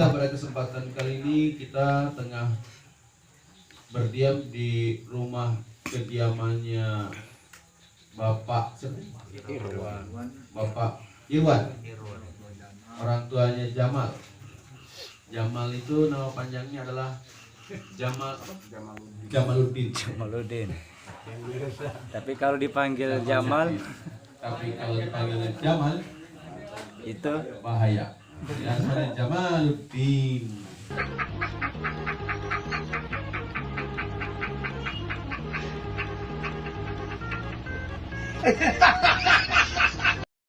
Alhamdulillah pada kesempatan kali ini kita tengah berdiam di rumah kediamannya Bapak Irwan, orang tuanya Jamal. Jamal itu nama panjangnya adalah Jamaluddin. Tapi kalau dipanggil Jamal itu bahaya. Ya, Jamaluddin.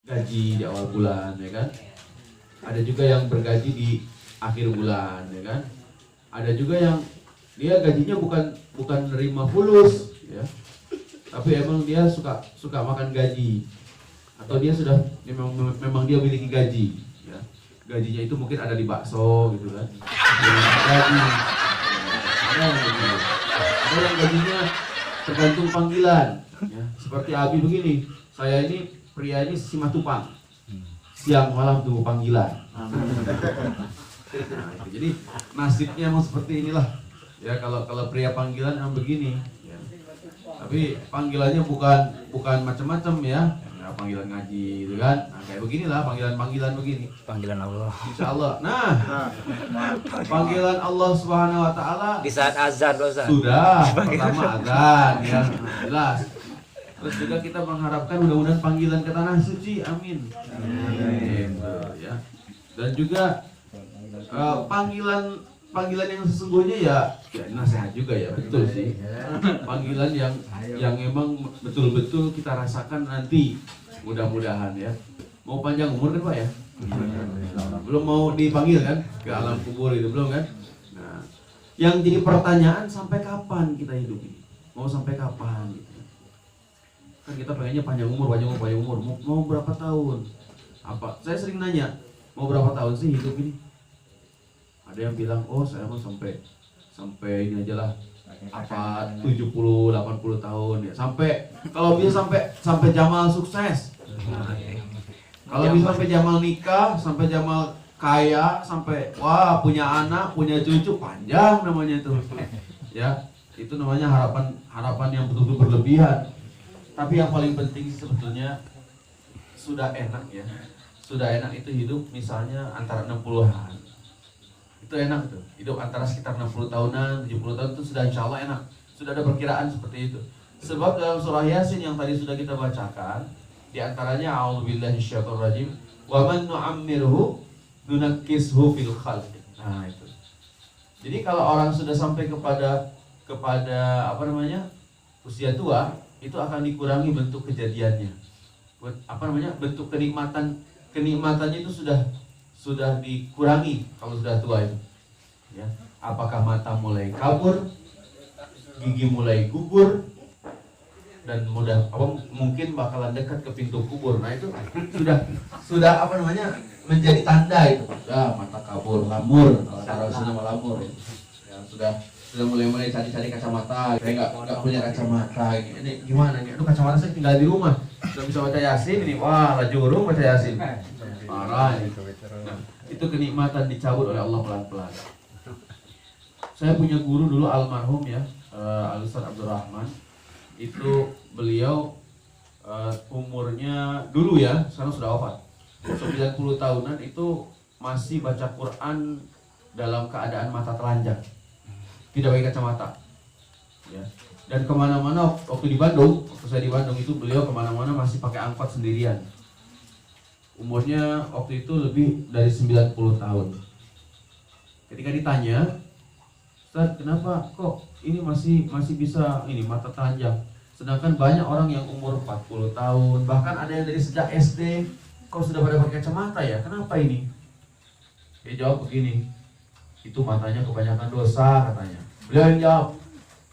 Gaji di awal bulan, ya kan? Ada juga yang bergaji di akhir bulan, ya kan? Ada juga yang dia gajinya bukan nerima fulus, ya. Tapi emang dia suka makan gaji, atau dia sudah memang dia memiliki gaji, ya. Gajinya itu mungkin ada di bakso gitu kan. Gaji. Ada yang gajinya tergantung panggilan, ya. Seperti Abi begini, saya ini pria ini simatupang, siang malam tunggu panggilan. Nah, jadi nasibnya emang seperti inilah, ya. Kalau pria panggilan emang begini, ya. Tapi panggilannya bukan macam-macam, ya. Nah, panggilan ngaji gitu kan. Nah, kayak beginilah panggilan begini. panggilan Allah. Insya Allah. Nah, panggilan Allah Subhanahu Wa Taala Di saat azan, Ustaz. sudah pertama azan, ya. Jelas. Terus juga kita mengharapkan mudah-mudahan panggilan ke tanah suci, amin. Amin. Ya. Dan juga panggilan yang sesungguhnya ya nasihat juga, ya, betul sih. Panggilan yang memang betul-betul kita rasakan nanti, mudah-mudahan, ya. Mau panjang umur kan Pak, ya? Belum mau dipanggil kan ke alam kubur itu, belum kan? Nah, yang jadi pertanyaan, sampai kapan kita hidup ini? Mau sampai kapan gitu? Kan kita pengennya panjang umur. Mau berapa tahun? Saya sering nanya, mau berapa tahun sih hidup ini? Ada yang bilang, oh saya mau sampai ini aja lah, 70, 80 tahun, ya. Kalau bisa sampai Jamal sukses. Kalau bisa sampai Jamal nikah, sampai Jamal kaya, sampai wah punya anak, punya cucu, panjang namanya itu. Ya, itu namanya harapan yang betul-betul berlebihan. Tapi yang paling penting sebetulnya sudah enak, ya. Sudah enak itu hidup misalnya antara 60-an. Itu enak tuh. Hidup antara sekitar 60 tahunan, 70 tahun itu sudah insya Allah enak. Sudah ada perkiraan seperti itu. Sebab dalam surah Yasin yang tadi sudah kita bacakan, di antaranya a'udzubillahi minasyaitonirrajim, wa man nu'ammirhu nunakkishu fil khalq. Nah, itu. Jadi kalau orang sudah sampai kepada usia tua, itu akan dikurangi bentuk kejadiannya. Bentuk kenikmatannya itu sudah dikurangi kalau sudah tua itu. Ya. Apakah mata mulai kabur, gigi mulai gugur, dan mungkin bakalan dekat ke pintu kubur. Nah, itu sudah menjadi tanda itu. Ya, mata kabur, lamur, kalau nama lamur. Ya, sudah mulai cari kacamata. Saya nggak punya kacamata. Ini gimana nih? Aduh, kacamata saya tinggal di rumah. Sudah bisa baca Yasin ini. Wah, lajurung baca Yasin. Parah ini. Nah, itu kenikmatan dicabut oleh Allah pelan-pelan. Saya punya guru dulu almarhum, ya, Al-Ustaz Abdurrahman. Itu beliau umurnya dulu, ya, sekarang sudah wafat, 90 tahunan, itu masih baca Quran dalam keadaan mata telanjang, tidak pakai kacamata, ya. Dan kemana-mana waktu saya di Bandung itu beliau kemana-mana masih pakai angkot sendirian. Umurnya waktu itu lebih dari 90 tahun. Ketika ditanya, Ustaz, kenapa kok ini masih bisa ini mata telanjang? Sedangkan banyak orang yang umur 40 tahun, bahkan ada yang dari sejak SD, kok sudah pada pakai kacamata, ya? Kenapa ini? Dia jawab begini, itu matanya kebanyakan dosa, katanya. Beliau yang jawab,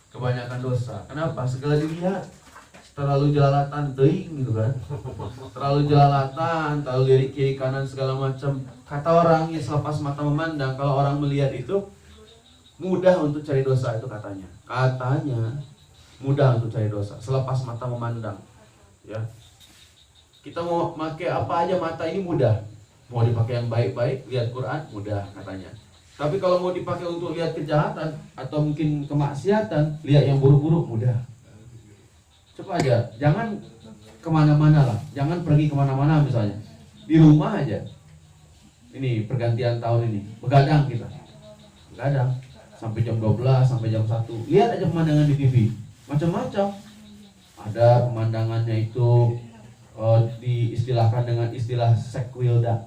kebanyakan dosa. Kenapa? Segala dilihat, terlalu jelalatan teing gitu kan. Terlalu jelalatan, terlalu lirik kiri kanan segala macam. Kata orang yang selepas mata memandang, kalau orang melihat itu mudah untuk cari dosa, itu katanya. Mudah untuk cari dosa selepas mata memandang, ya. Kita mau pakai apa aja mata ini mudah. Mau dipakai yang baik-baik, lihat Quran, mudah katanya. Tapi kalau mau dipakai untuk lihat kejahatan atau mungkin kemaksiatan, lihat yang buruk-buruk, mudah. Coba aja, jangan kemana-mana lah, jangan pergi kemana-mana misalnya, di rumah aja. Ini pergantian tahun ini, begadang kita, begadang sampai jam 12, sampai jam 1. Lihat aja pemandangan di TV, macam-macam. Ada pemandangannya itu diistilahkan dengan istilah sekwilda,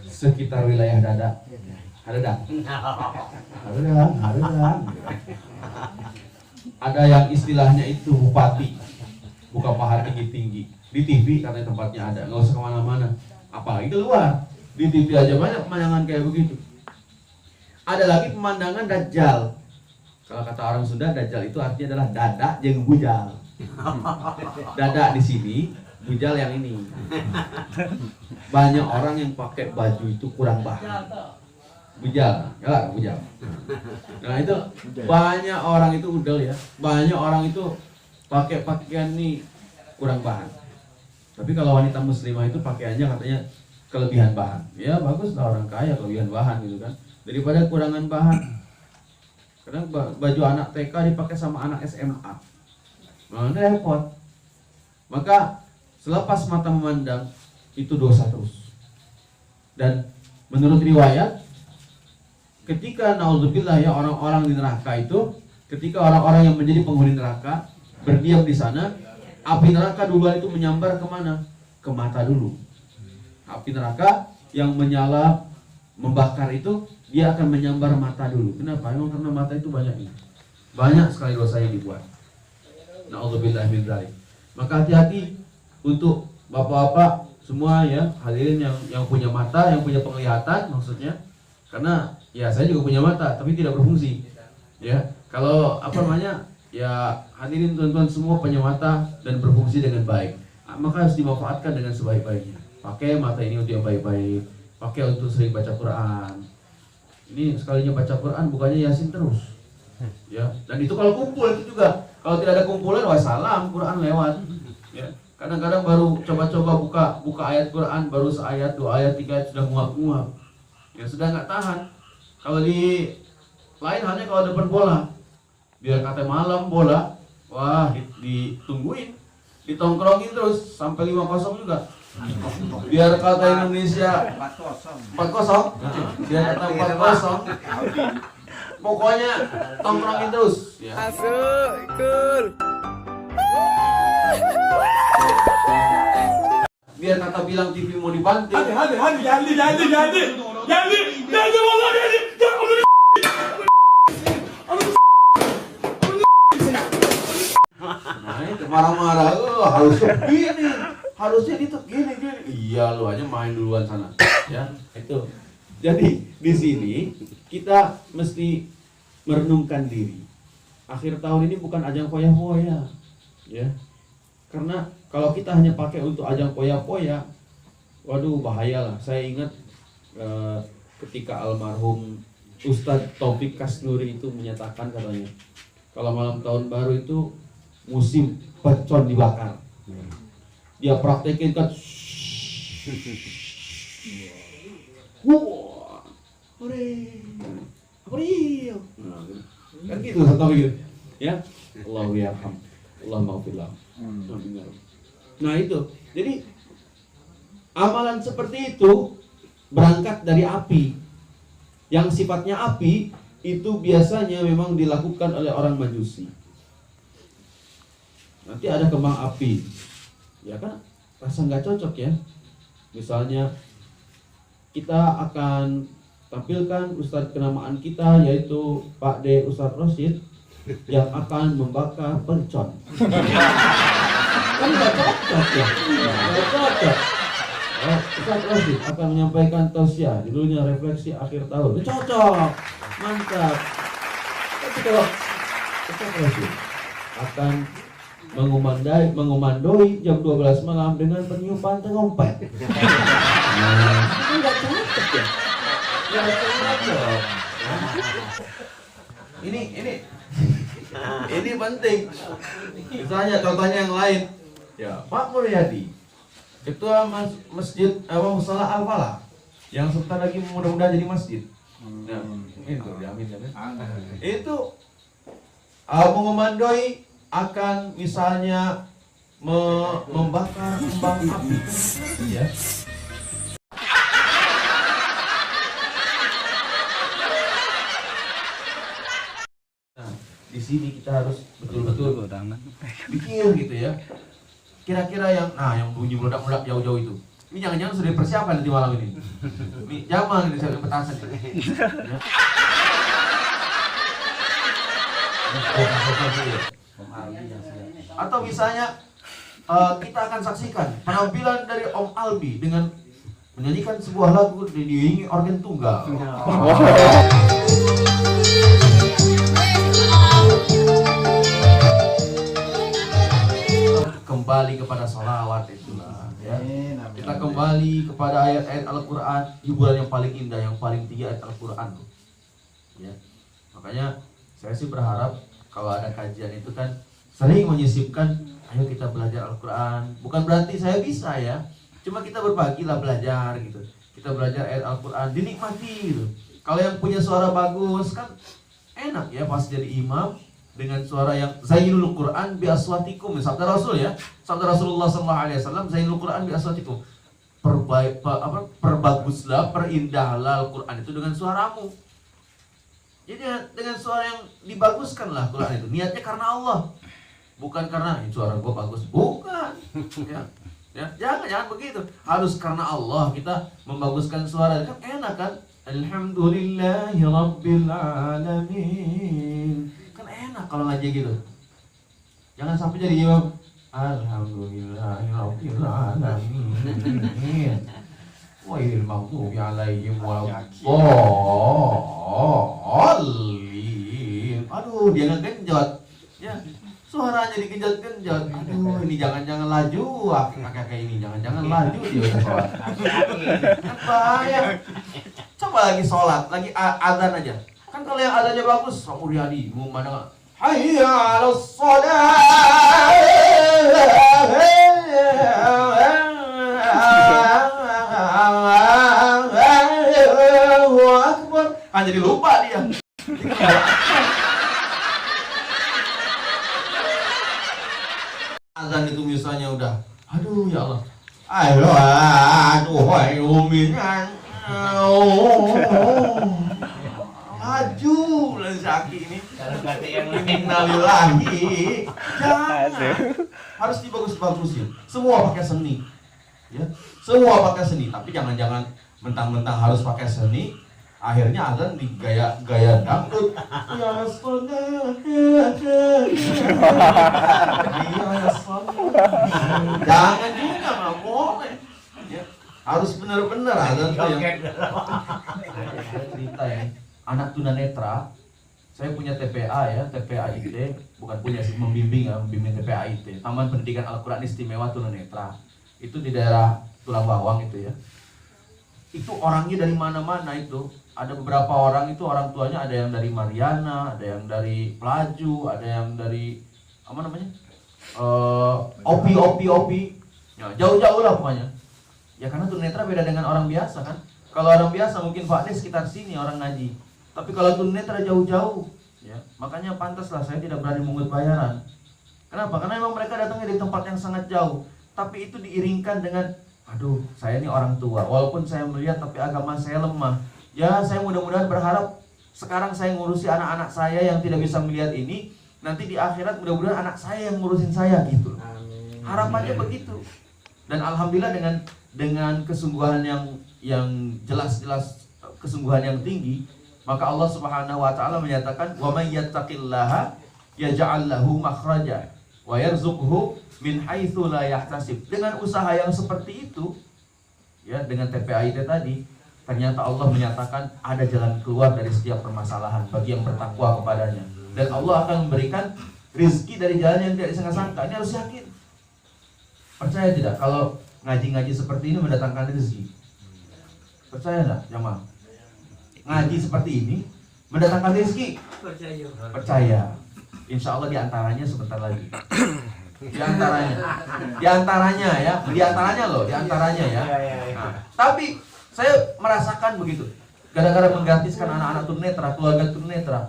sekitar wilayah dada. Ada dah. Ada yang istilahnya itu bupati, buka paha tinggi-tinggi. Di TV karena tempatnya ada, nggak usah kemana-mana. Apalagi keluar, di TV aja banyak pemandangan kayak begitu. Ada lagi pemandangan dajjal. Kalau kata orang Sunda, dajjal itu artinya adalah dada jeung bujal. Dada di sini, bujal yang ini. Banyak orang yang pakai baju itu kurang bahan. Bujal, ya bujal. Nah itu banyak orang itu udel ya. Banyak orang itu pakai pakaian ini kurang bahan. Tapi kalau wanita muslimah itu pakaiannya katanya kelebihan bahan. Ya bagus lah, orang kaya kelebihan bahan gitu kan. Daripada kurangan bahan. Kadang baju anak TK dipakai sama anak SMA. Nah, repot. Maka selepas mata memandang itu dosa terus. Dan menurut riwayat, ketika naudzubillah ya, orang-orang di neraka itu, ketika orang-orang yang menjadi penghuni neraka berdiam di sana, api neraka duluan itu menyambar kemana? Ke mata dulu. Api neraka yang menyala membakar itu, dia akan menyambar mata dulu. Kenapa? Memang karena mata itu banyak sekali dosa yang dibuat. Naudzubillah min dzalik. Maka hati-hati untuk bapak-bapak semua ya, hadirin yang punya mata, yang punya penglihatan maksudnya. Karena ya saya juga punya mata tapi tidak berfungsi. Ya, kalau apa namanya? Ya hadirin tuan-tuan semua punya mata dan berfungsi dengan baik. Maka harus dimanfaatkan dengan sebaik-baiknya. Pakai mata ini untuk yang baik-baik. Pakai untuk sering baca Quran. Ini sekalinya baca Quran bukannya Yasin terus. Ya, dan itu kalau kumpul itu juga. Kalau tidak ada kumpulan, wassalam, Quran lewat. Ya, kadang-kadang baru coba-coba buka ayat Quran, baru seayat, 2 ayat, 3 ayat sudah muak-muak. Ya sudah nggak tahan. Kalau di lain halnya kalau depan bola, biar kata malam bola, wah ditungguin, ditongkrongin terus sampai 5-0 juga. Biar kata Indonesia 4-0, biar kata 4-0. Pokoknya tongkrongin terus. Ya. Masuk, cool. Biar kata bilang TV mau dibanting. Hadi geldi. Vallahi geldi. Nah itu marah-marah, harusnya gini, harusnya itu gini. Iya lu aja main duluan sana, ya itu. Jadi di sini kita mesti merenungkan diri. Akhir tahun ini bukan ajang foya-foya, ya. Karena kalau kita hanya pakai untuk ajang foya-foya, waduh bahayalah. Saya ingat ketika almarhum Ustadz Taufik Kasnuri itu menyatakan katanya, kalau malam tahun baru itu musim pecon dibakar. Dia praktekin kan, wah, April, kan gitu satu gitu, ya. Allahu yarham, Allah maghfirlah. Nah itu, jadi amalan seperti itu berangkat dari api. Yang sifatnya api itu biasanya memang dilakukan oleh orang Majusi. Nanti ada kembang api, ya kan rasa nggak cocok ya. Misalnya kita akan tampilkan Ustadz kenamaan kita yaitu Pak D. Ustadz Rosid yang akan membakar percon. Kan nggak cocok ya, nggak cocok. Ustadz Rosid akan menyampaikan tausiah, judulnya refleksi akhir tahun. Cocok, mantap. Tapi kalau Ustadz Rosid akan mengomandoi jam 12 malam dengan peniupan tengompet. Nah, itu nggak cocok ya. Nggak cocok. Ini penting. Misalnya contohnya yang lain. Ya, Pak Muryadi Ketua masjid Musola Al-Falah yang sebentar lagi mudah-mudahan jadi masjid. Nah, itu diamin kan? Itu mengomandoi akan misalnya membakar kembang api, ya. Nah, di sini kita harus betul-betul pikir gitu ya. Kira-kira yang bunyi meledak-meledak jauh-jauh itu. Ini jangan-jangan sudah dipersiapkan nanti malam ini. Ini jamal ini saya petasan. Ya. Atau misalnya kita akan saksikan penampilan dari Om Albi dengan menyanyikan sebuah lagu diiringi organ tunggal. Kembali kepada salawat itulah, ya. Kita kembali kepada ayat-ayat Al-Quran, hiburan yang paling indah, yang paling tinggi ayat Al-Quran, ya. Makanya saya sih berharap kalau ada kajian itu kan sering menyisipkan, ayo kita belajar Al-Quran. Bukan berarti saya bisa ya, cuma kita berbagilah belajar gitu. Kita belajar ayat Al-Quran, dinikmati gitu. Kalau yang punya suara bagus kan enak ya pas jadi imam dengan suara yang zainul Quran bi aswatikum, sabda Rasul ya. Sabda Rasulullah SAW, zainul Quran bi aswatikum. Perbaguslah, perindahlah Al-Quran itu dengan suaramu. Jadi dengan suara yang dibaguskanlah Quran itu. Niatnya karena Allah. Bukan karena suara gue bagus, bukan. Ya, jangan begitu. Harus karena Allah kita membaguskan suara. Kan enak kan? Alhamdulillahi Rabbil Alamin. Kan enak kalau ngaji gitu. Jangan sampai jadi imam Alhamdulillahi Rabbil Alamin. Wa il maghdubi alaihim waladdallin. Aduh, dia ngegenjot. Ya. Suaranya digenjot-genjot. Aduh, ini jangan-jangan laju. Kakek ini jangan-jangan laju dia sholat. Kan bahaya. Coba lagi sholat, lagi azan aja. Kan kalau yang azannya bagus, Pak Muryadi mau mana? Hayya 'alas shalah. Allahu Akbar. Kan jadi lupa dia. Azan itu misalnya udah, aduh ya Allah, aduh maju lah Zaki ini. Innalillahi. Jangan. Harus dibagus-bagusin. Semua pakai seni. Ya, semua pakai seni. Tapi jangan-jangan mentang-mentang harus pakai seni. Akhirnya azan di gaya dangdut. Ya salat. Ya salat. Jangan juga nggak boleh. Ya, harus benar-benar azan tuh yang. Saya cerita ya, anak tunanetra. Saya punya TPA ya, TPA IT, bukan punya sih, membimbing TPA IT, Taman Pendidikan Al-Quran Istimewa Tunanetra. Itu di daerah Tulang Bawang itu ya. Itu orangnya dari mana-mana itu. Ada beberapa orang itu orang tuanya ada yang dari Mariana, ada yang dari Pelaju, ada yang dari apa namanya? Opi. Ya, jauh-jauh lah pokoknya. Ya karena tunanetra beda dengan orang biasa kan. Kalau orang biasa mungkin Pak De sekitar sini orang ngaji. Tapi kalau tunanetra jauh-jauh, ya makanya pantaslah saya tidak berani mengut bayaran. Kenapa? Karena memang mereka datangnya di tempat yang sangat jauh. Tapi itu diiringkan dengan, aduh saya ini orang tua. Walaupun saya melihat tapi agama saya lemah. Ya saya mudah-mudahan berharap sekarang saya ngurusi anak-anak saya yang tidak bisa melihat ini. Nanti di akhirat mudah-mudahan anak saya yang ngurusin saya gitu. Amin. Harapannya begitu. Dan alhamdulillah dengan kesungguhan yang jelas-jelas, kesungguhan yang tinggi, maka Allah Subhanahu wa taala menyatakan wa may yattaqillaha yaj'al lahu makhraja wa yarzuqhu min haitsu la yahtasib. Dengan usaha yang seperti itu ya, dengan TPAIT tadi, ternyata Allah menyatakan ada jalan keluar dari setiap permasalahan bagi yang bertakwa kepadanya. Dan Allah akan memberikan rezeki dari jalan yang tidak disangka-sangka. Ini harus yakin. Percaya tidak kalau ngaji-ngaji seperti ini mendatangkan rezeki? Percaya enggak, jamaah? Ngaji seperti ini mendatangkan rezeki? Percaya. Insya Allah diantaranya sebentar lagi. Di antaranya ya, di antaranya ya. Nah, tapi saya merasakan begitu. Gara-gara menggratiskan anak-anak tunanetra, keluarga tunanetra.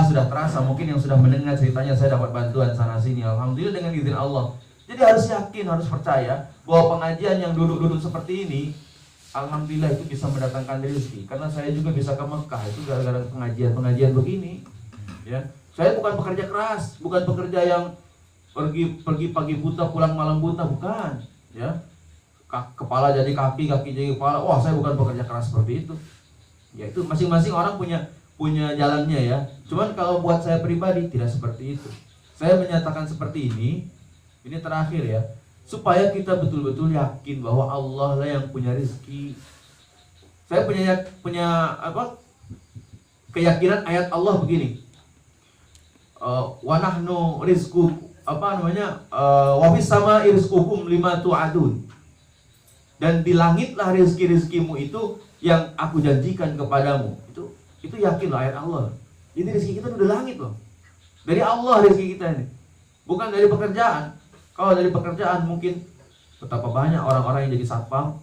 Sudah terasa, mungkin yang sudah mendengar ceritanya saya dapat bantuan sana sini. Alhamdulillah dengan izin Allah. Jadi harus yakin, harus percaya bahwa pengajian yang duduk-duduk seperti ini, alhamdulillah itu bisa mendatangkan rezeki. Karena saya juga bisa ke Mekah itu gara-gara pengajian begini. Ya, saya bukan pekerja keras, bukan pekerja yang pergi pagi buta pulang malam buta, bukan. Ya, kepala jadi kaki jadi kepala. Saya bukan pekerja keras seperti itu. Ya itu masing-masing orang punya jalannya ya. Cuman kalau buat saya pribadi tidak seperti itu. Saya menyatakan seperti ini terakhir ya, supaya kita betul-betul yakin bahwa Allah lah yang punya rezeki. Saya punya keyakinan ayat Allah begini. Wa nahnu rizqu wa fis sama'i rizqukum lima tu'adun. Dan di langitlah rezeki-rezekimu itu yang aku janjikan kepadamu. Itu yakin loh ayat Allah. Jadi rezeki kita udah langit loh. Dari Allah rezeki kita ini. Bukan dari pekerjaan. Kalau dari pekerjaan mungkin betapa banyak orang-orang yang jadi satpam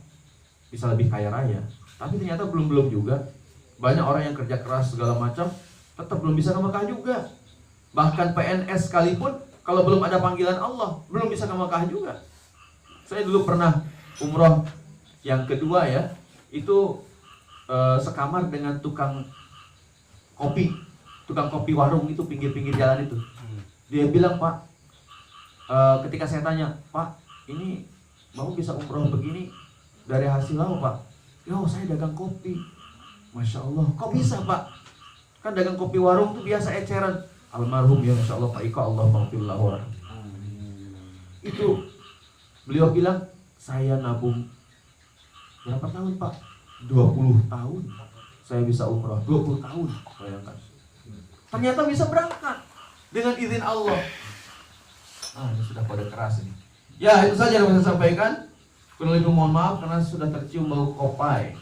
bisa lebih kaya raya. Tapi ternyata belum juga. Banyak orang yang kerja keras segala macam tetap belum bisa ke Mekah juga. Bahkan PNS sekalipun kalau belum ada panggilan Allah belum bisa ke Mekah juga. Saya dulu pernah umroh yang kedua ya, itu sekamar dengan tukang kopi warung itu pinggir-pinggir jalan itu. Dia bilang, Pak, ketika saya tanya, Pak, ini mau bisa umroh begini dari hasil apa, Pak? Saya dagang kopi. Masya Allah, kok bisa, Pak? Kan dagang kopi warung tuh biasa eceran. Almarhum ya, Masya Allah, Pak Iko, Allah maghfirlah. Itu beliau bilang, saya nabung berapa tahun, Pak? 20 tahun saya bisa umroh. 20 tahun, bayangkan. Ternyata bisa berangkat dengan izin Allah. Ini sudah pada keras ini. Ya, itu saja yang saya sampaikan. Kurang lebih mohon maaf karena sudah tercium bau kopai.